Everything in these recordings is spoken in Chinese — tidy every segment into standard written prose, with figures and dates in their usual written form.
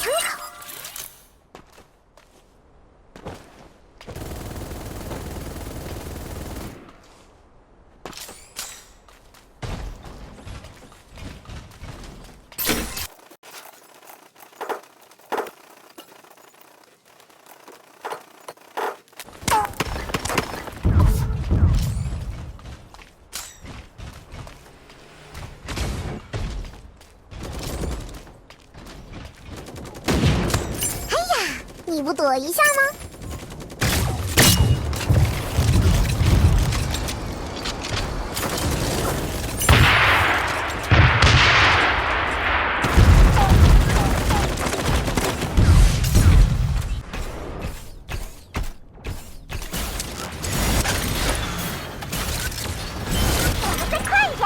真好。你不躲一下吗？我们再快一点！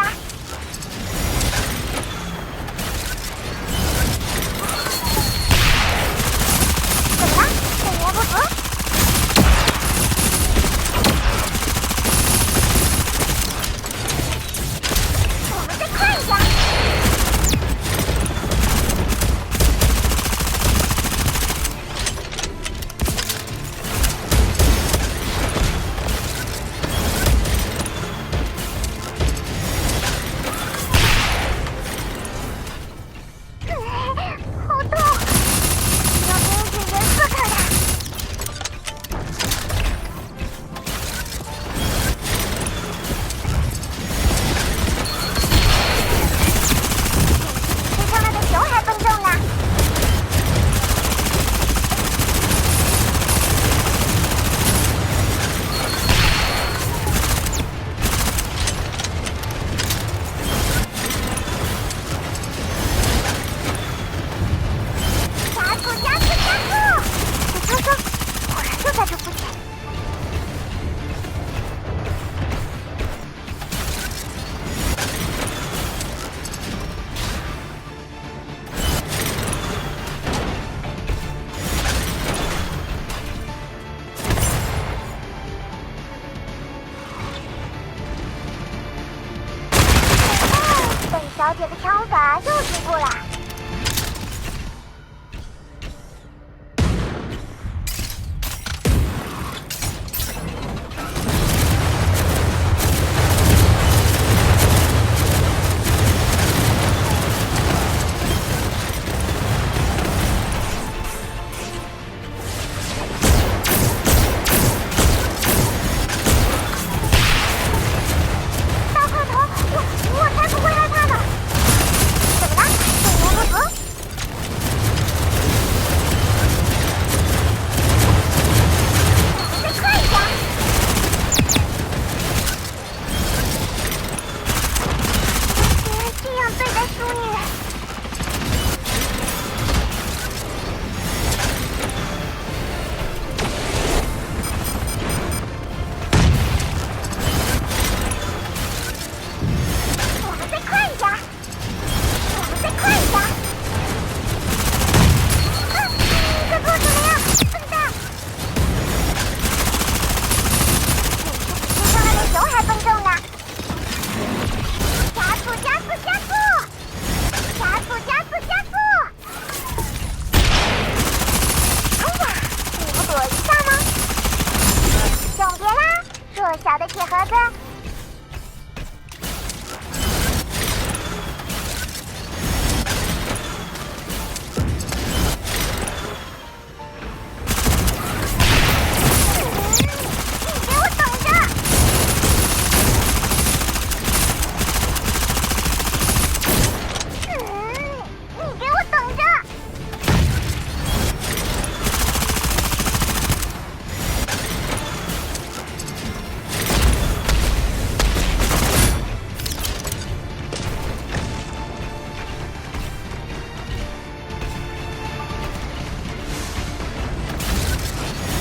怎么了？对我不服？我们再快一点！好痛！要给我点颜色看看。比上来的熊还笨重呢。加速！加速！加速！小枪声，果然就在这附近。本小姐的枪法又进步了。大块头，我才不会害怕呢！怎么了？对我不服？我们再快一点！别这样对待淑女！我们再快一点！我们再快一点！你可做什么呀，笨蛋！你是比上来的熊还笨重呢！加速！加速！加速！加速！加速！加速！哎呀，你不躲一下吗？永别啦，弱小的铁盒子！你给我等着！你给我等着！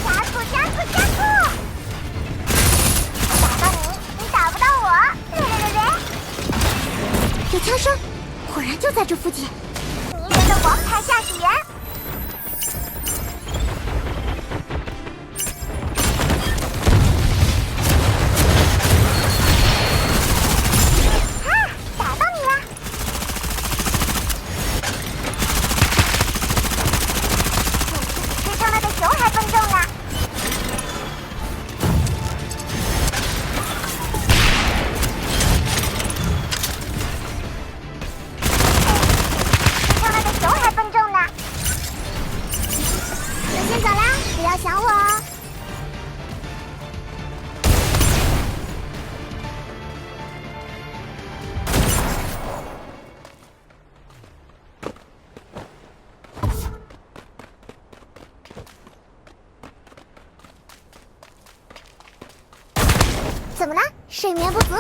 加速！加速！加速！我打到你，你打不到我！有枪声，果然就在这附近。迷人的王牌驾驶员。打到你了！怎么了？睡眠不足？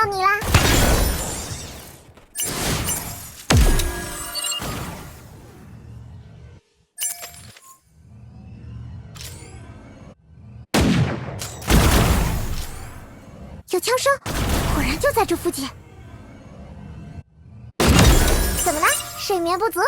你啦！有枪声，果然就在这附近。怎么了？睡眠不足？